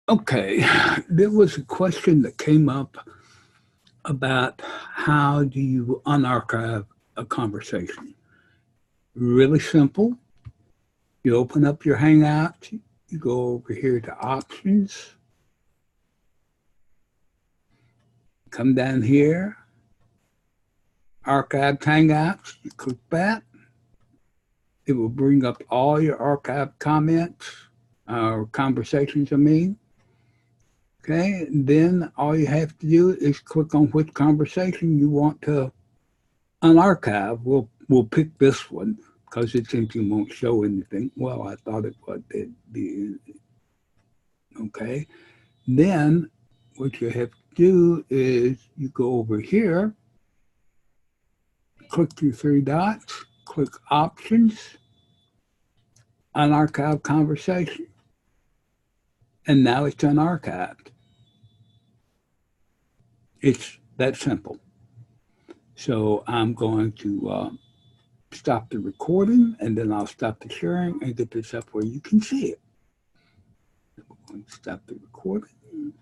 Okay, there was a question that came up about how do you unarchive a conversation. Really simple. You open up your Hangout, you go over here to options, come down here, archived Hangouts, you click that. It will bring up all your archived comments or conversations, I mean. Okay, and then all you have to do is click on which conversation you want to unarchive. We'll pick this one because it simply won't show anything. Well, I thought it would be. Okay, then what you have to do is you go over here, click your three dots, click options, unarchived conversation, and now it's unarchived. It's that simple. So I'm going to stop the recording, and then I'll stop the sharing and get this up where you can see it. We're going to stop the recording.